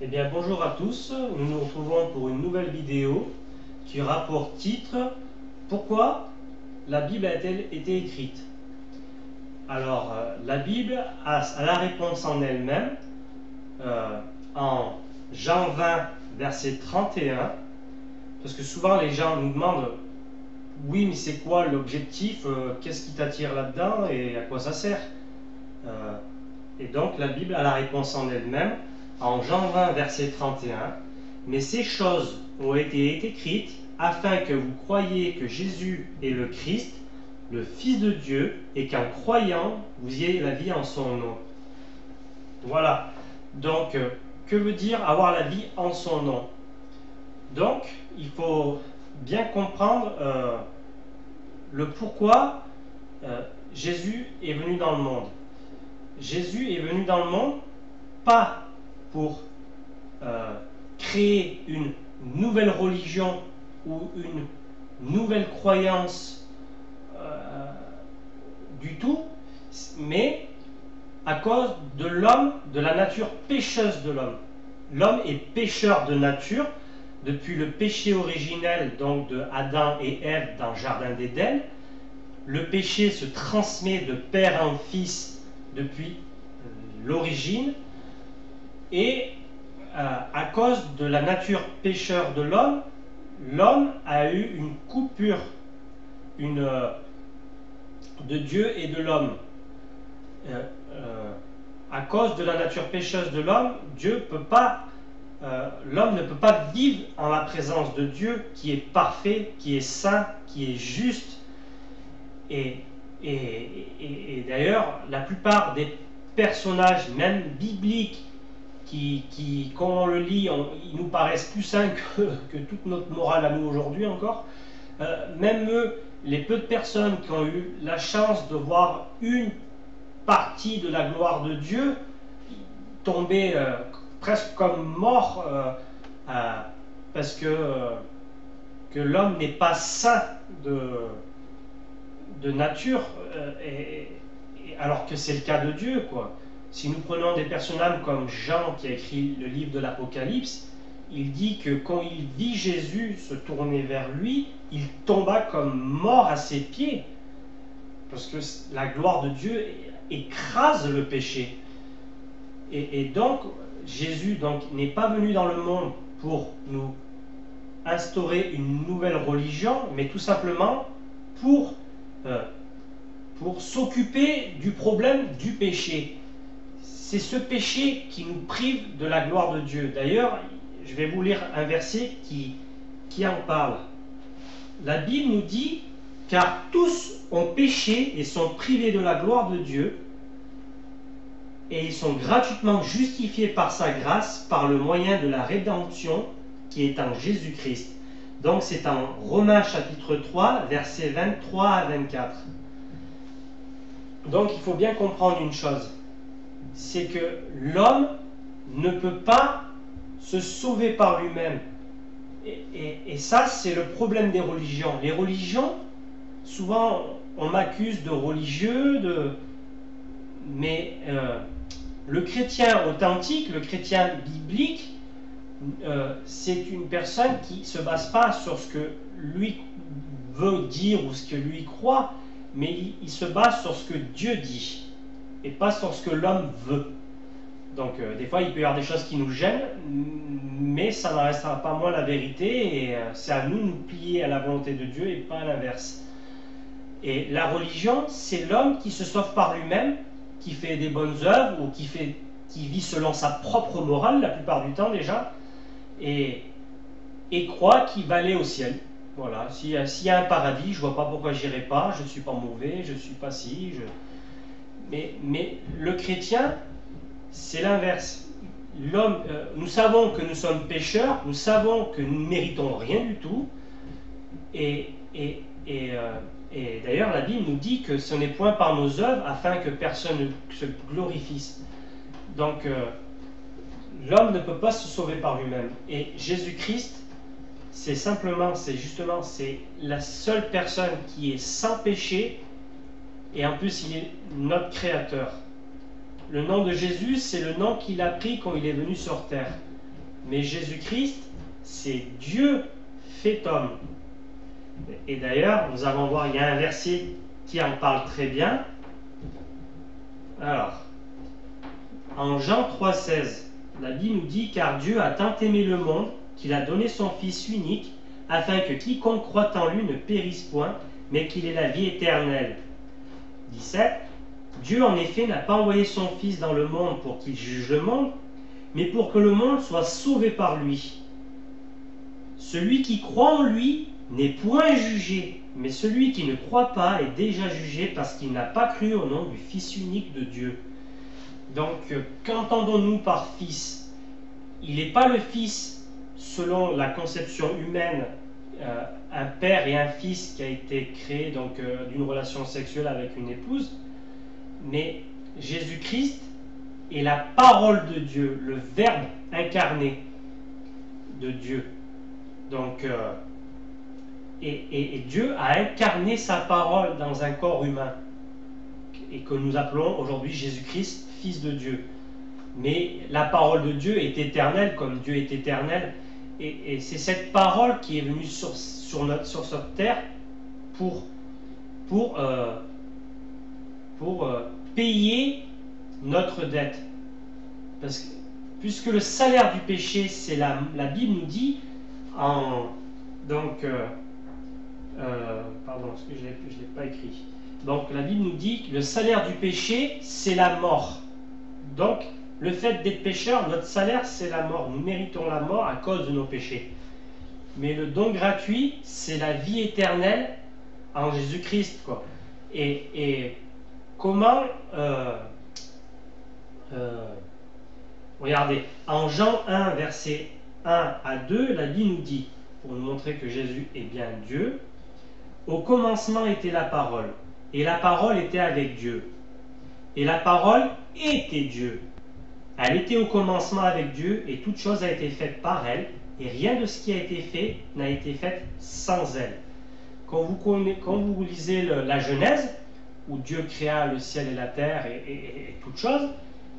Eh bien, bonjour à tous, nous nous retrouvons pour une nouvelle vidéo qui aura pour titre Pourquoi la Bible a-t-elle été écrite? Alors, la Bible a la réponse en elle-même en Jean 20, verset 31, parce que souvent les gens nous demandent oui, mais c'est quoi l'objectif? Qu'est-ce qui t'attire là-dedans et à quoi ça sert? Et donc la Bible a la réponse en elle-même en Jean 20, verset 31. Mais ces choses ont été écrites afin que vous croyiez que Jésus est le Christ, le Fils de Dieu, et qu'en croyant, vous ayez la vie en son nom. Voilà. Donc, que veut dire avoir la vie en son nom? Donc, il faut bien comprendre le pourquoi Jésus est venu dans le monde. Jésus est venu dans le monde pas pour créer une nouvelle religion ou une nouvelle croyance du tout, mais à cause de l'homme, de la nature pécheuse de l'homme. L'homme est pécheur de nature depuis le péché originel donc de Adam et Ève dans le jardin d'Éden. Le péché se transmet de père en fils depuis l'origine, et à cause de la nature pécheur de l'homme, l'homme a eu une coupure de Dieu et de l'homme. À cause de la nature pécheuse de l'homme, l'homme ne peut pas vivre en la présence de Dieu qui est parfait, qui est saint, qui est juste. Et d'ailleurs, la plupart des personnages, même bibliques, qui quand on le lit, ils nous paraissent plus sains que toute notre morale à nous aujourd'hui encore. Même eux, les peu de personnes qui ont eu la chance de voir une partie de la gloire de Dieu, tombaient presque comme morts parce que l'homme n'est pas saint de nature, alors que c'est le cas de Dieu, quoi. Si nous prenons des personnages comme Jean qui a écrit le livre de l'Apocalypse, il dit que quand il vit Jésus se tourner vers lui, il tomba comme mort à ses pieds. Parce que la gloire de Dieu écrase le péché. Et donc, Jésus n'est pas venu dans le monde pour nous instaurer une nouvelle religion, mais tout simplement pour s'occuper du problème du péché. C'est ce péché qui nous prive de la gloire de Dieu. D'ailleurs, je vais vous lire un verset qui en parle. La Bible nous dit « Car tous ont péché et sont privés de la gloire de Dieu, et ils sont gratuitement justifiés par sa grâce, par le moyen de la rédemption qui est en Jésus-Christ. » Donc c'est en Romains chapitre 3, versets 23 à 24. Donc il faut bien comprendre une chose, c'est que l'homme ne peut pas se sauver par lui-même. Et ça, c'est le problème des religions. Les religions, souvent, on m'accuse de religieux, mais le chrétien authentique, le chrétien biblique, c'est une personne qui ne se base pas sur ce que lui veut dire ou ce que lui croit, mais il se base sur ce que Dieu dit et pas sur ce que l'homme veut. Donc des fois il peut y avoir des choses qui nous gênent, mais ça n'en restera pas moins la vérité, et c'est à nous de nous plier à la volonté de Dieu et pas à l'inverse. Et la religion, c'est l'homme qui se sauve par lui-même, qui fait des bonnes œuvres ou qui vit selon sa propre morale la plupart du temps déjà, et croit qu'il va aller au ciel. Voilà, s'il y a un paradis, je ne vois pas pourquoi j'irai pas, je ne suis pas mauvais, je ne suis pas si... Mais le chrétien, c'est l'inverse. L'homme, nous savons que nous sommes pécheurs, nous savons que nous ne méritons rien du tout, et d'ailleurs la Bible nous dit que ce n'est point par nos œuvres afin que personne ne se glorifie. Donc l'homme ne peut pas se sauver par lui-même, et Jésus-Christ, c'est la seule personne qui est sans péché, et en plus il est notre créateur. Le nom de Jésus, c'est le nom qu'il a pris quand il est venu sur terre. Mais Jésus-Christ, c'est Dieu fait homme. Et d'ailleurs, nous allons voir, il y a un verset qui en parle très bien. Alors, en Jean 3,16, la Bible nous dit « Car Dieu a tant aimé le monde qu'il a donné son Fils unique, afin que quiconque croit en lui ne périsse point, mais qu'il ait la vie éternelle. » 17. Dieu en effet n'a pas envoyé son Fils dans le monde pour qu'il juge le monde, mais pour que le monde soit sauvé par lui. Celui qui croit en lui n'est point jugé, mais celui qui ne croit pas est déjà jugé parce qu'il n'a pas cru au nom du Fils unique de Dieu. Donc, qu'entendons-nous par Fils? Il n'est pas le Fils selon la conception humaine, un père et un fils qui a été créé d'une relation sexuelle avec une épouse, mais Jésus-Christ est la parole de Dieu, le Verbe incarné de Dieu. Donc, et Dieu a incarné sa parole dans un corps humain, et que nous appelons aujourd'hui Jésus-Christ, Fils de Dieu. Mais la parole de Dieu est éternelle, comme Dieu est éternel, et c'est cette parole qui est venue sur cette terre pour payer notre dette. Parce que, puisque le salaire du péché, c'est la Bible nous dit, pardon, parce que je ne l'ai pas écrit. Donc la Bible nous dit que le salaire du péché, c'est la mort. Donc, le fait d'être pécheur, notre salaire, c'est la mort. Nous méritons la mort à cause de nos péchés. Mais le don gratuit, c'est la vie éternelle en Jésus-Christ, quoi. Et comment... regardez, en Jean 1, versets 1 à 2, la Bible nous dit, pour nous montrer que Jésus est bien Dieu, « Au commencement était la parole, et la parole était avec Dieu. Et la parole était Dieu. Elle était au commencement avec Dieu, et toute chose a été faite par elle, et rien de ce qui a été fait n'a été fait sans elle. » Quand vous lisez la Genèse, où Dieu créa le ciel et la terre et toutes choses,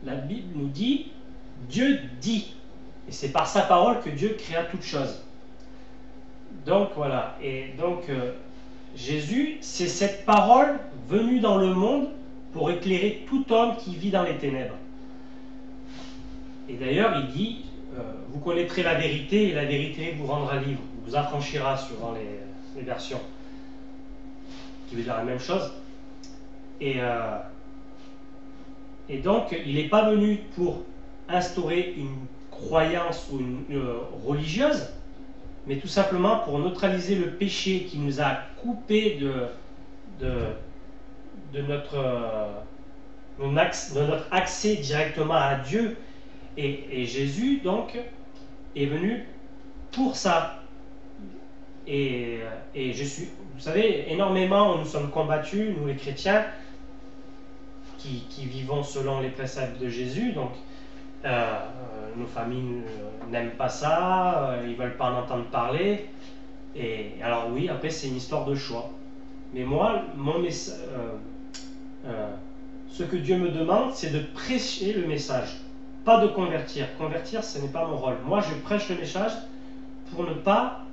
la Bible nous dit, Dieu dit. Et c'est par sa parole que Dieu créa toutes choses. Donc voilà, et donc Jésus, c'est cette parole venue dans le monde pour éclairer tout homme qui vit dans les ténèbres. Et d'ailleurs, il dit, vous connaîtrez la vérité et la vérité vous rendra libre, vous affranchira suivant les versions, qui veut dire la même chose. Et donc, il n'est pas venu pour instaurer une croyance ou une religieuse, mais tout simplement pour neutraliser le péché qui nous a coupés de notre accès directement à Dieu. Et Jésus, donc, est venu pour ça. Et vous savez, énormément nous sommes combattus, nous les chrétiens, qui vivons selon les préceptes de Jésus. Donc, nos familles n'aiment pas ça, ils ne veulent pas en entendre parler. Et alors oui, après c'est une histoire de choix. Mais moi, ce que Dieu me demande, c'est de prêcher le message, pas de convertir. Convertir, ce n'est pas mon rôle. Moi, je prêche le message pour ne pas...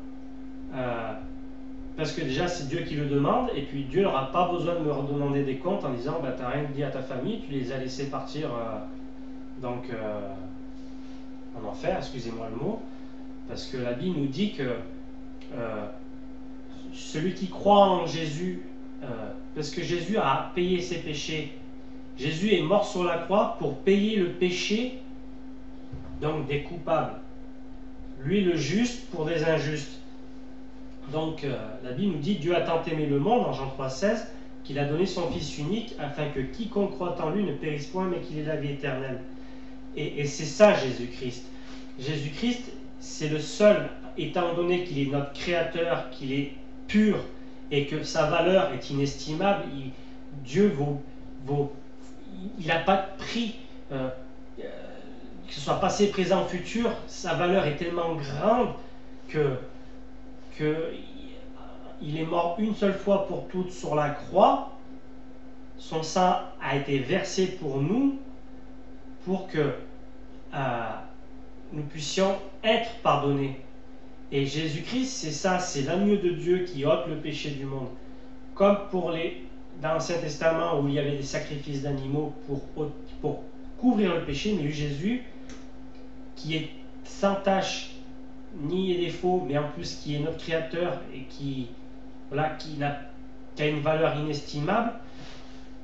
parce que déjà, c'est Dieu qui le demande, et puis Dieu n'aura pas besoin de me redemander des comptes en disant bah, « tu n'as rien dit à ta famille, tu les as laissés partir en enfer », excusez-moi le mot, parce que la Bible nous dit que celui qui croit en Jésus, parce que Jésus a payé ses péchés, Jésus est mort sur la croix pour payer le péché donc des coupables, lui le juste pour des injustes. Donc la Bible nous dit Dieu a tant aimé le monde en Jean 3,16 qu'il a donné son Fils unique afin que quiconque croit en lui ne périsse point mais qu'il ait la vie éternelle. Et c'est ça Jésus-Christ. Jésus-Christ, c'est le seul, étant donné qu'il est notre Créateur, qu'il est pur et que sa valeur est inestimable. Dieu il n'a pas de prix, que ce soit passé, présent, futur. Sa valeur est tellement grande que il est mort une seule fois pour toutes sur la croix. Son sang a été versé pour nous, pour que nous puissions être pardonnés. Et Jésus-Christ, c'est ça, c'est l'agneau de Dieu qui ôte le péché du monde. Comme dans l'Ancien Testament où il y avait des sacrifices d'animaux pour couvrir le péché, mais Jésus, qui est sans tache ni défaut, mais en plus qui est notre Créateur et qui a une valeur inestimable,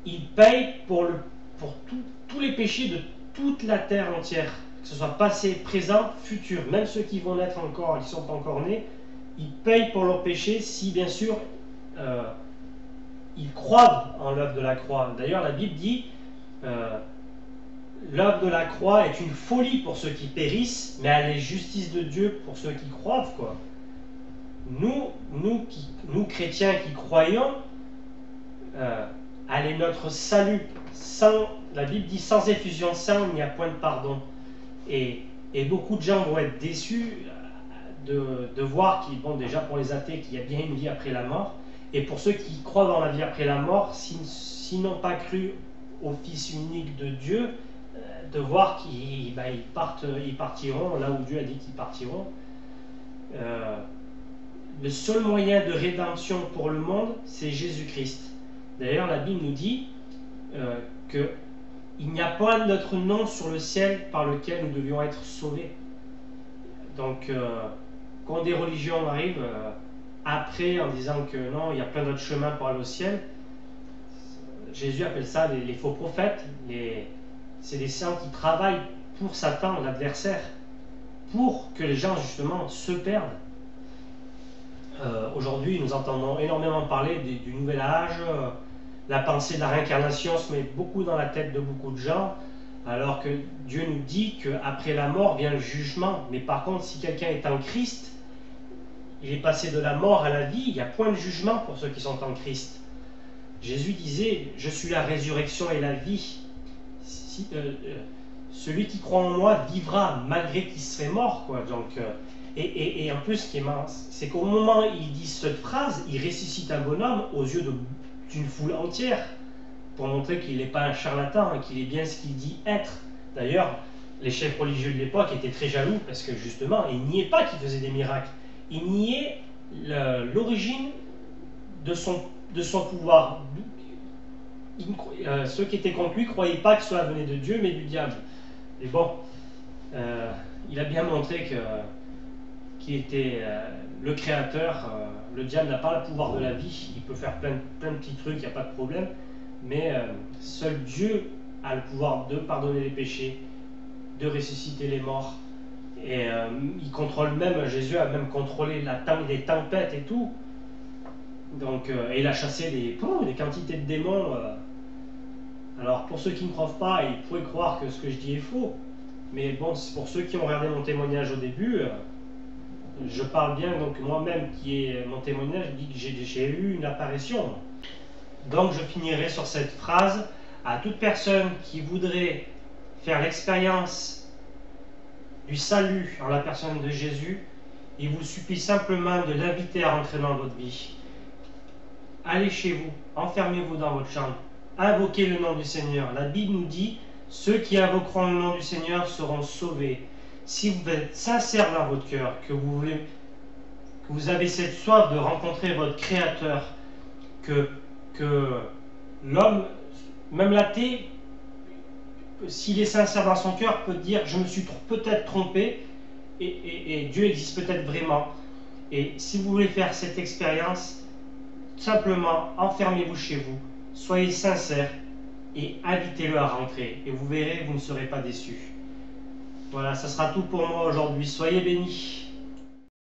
il paye pour tous les péchés de toute la terre entière, que ce soit passé, présent, futur, même ceux qui vont naître encore, qui ne sont pas encore nés, il paye pour leurs péchés si bien sûr ils croient en l'œuvre de la croix. D'ailleurs la Bible dit l'œuvre de la croix est une folie pour ceux qui périssent, mais elle est justice de Dieu pour ceux qui croient, quoi. Nous chrétiens qui croyons, elle est notre salut. La Bible dit sans effusion de sang, il n'y a point de pardon. Et beaucoup de gens vont être déçus de voir déjà pour les athées, qu'il y a bien une vie après la mort. Et pour ceux qui croient dans la vie après la mort, s'ils n'ont pas cru au Fils unique de Dieu, de voir qu'ils partiront là où Dieu a dit qu'ils partiront. Le seul moyen de rédemption pour le monde, c'est Jésus-Christ. D'ailleurs, la Bible nous dit qu'il n'y a pas notre nom sur le ciel par lequel nous devions être sauvés. Donc, quand des religions arrivent après en disant que non, il y a plein d'autres chemins pour aller au ciel, Jésus appelle ça les faux prophètes. C'est des saints qui travaillent pour Satan, l'adversaire, pour que les gens justement se perdent. Aujourd'hui, nous entendons énormément parler du nouvel âge. La pensée de la réincarnation se met beaucoup dans la tête de beaucoup de gens, alors que Dieu nous dit qu'après la mort vient le jugement. Mais par contre, si quelqu'un est en Christ, il est passé de la mort à la vie, il n'y a point de jugement pour ceux qui sont en Christ. Jésus disait, je suis la résurrection et la vie. Celui qui croit en moi vivra malgré qu'il serait mort, quoi. Donc, et en plus, ce qui est marrant, c'est qu'au moment où il dit cette phrase, il ressuscite un bonhomme aux yeux d'une foule entière, pour montrer qu'il n'est pas un charlatan, hein, qu'il est bien ce qu'il dit être. D'ailleurs, les chefs religieux de l'époque étaient très jaloux, parce que justement, ils niaient pas qu'il faisait des miracles. Ils niaient l'origine de son pouvoir. Ceux qui étaient contre lui ne croyaient pas que cela venait de Dieu, mais du diable. Et bon, il a bien montré qu'il était le créateur. Le diable n'a pas le pouvoir de la vie, il peut faire plein de petits trucs, il n'y a pas de problème, mais seul Dieu a le pouvoir de pardonner les péchés, de ressusciter les morts, et il contrôle même, Jésus a même contrôlé les tempêtes et tout. Donc, et il a chassé des quantités de démons. Alors pour ceux qui ne croient pas, ils pourraient croire que ce que je dis est faux, mais bon, c'est pour ceux qui ont regardé mon témoignage au début, je parle bien, donc moi-même qui est mon témoignage, je dis que j'ai eu une apparition. Donc je finirai sur cette phrase: à toute personne qui voudrait faire l'expérience du salut en la personne de Jésus, il vous suffit simplement de l'inviter à rentrer dans votre vie. Allez chez vous, enfermez-vous dans votre chambre, invoquez le nom du Seigneur. La Bible nous dit, ceux qui invoqueront le nom du Seigneur seront sauvés. Si vous êtes sincère dans votre cœur, que vous avez cette soif de rencontrer votre Créateur, que l'homme, même l'athée, s'il est sincère dans son cœur, peut dire, je me suis peut-être trompé, et Dieu existe peut-être vraiment. Et si vous voulez faire cette expérience, simplement enfermez-vous chez vous, soyez sincère et invitez-le à rentrer. Et vous verrez, vous ne serez pas déçus. Voilà, ça sera tout pour moi aujourd'hui. Soyez bénis.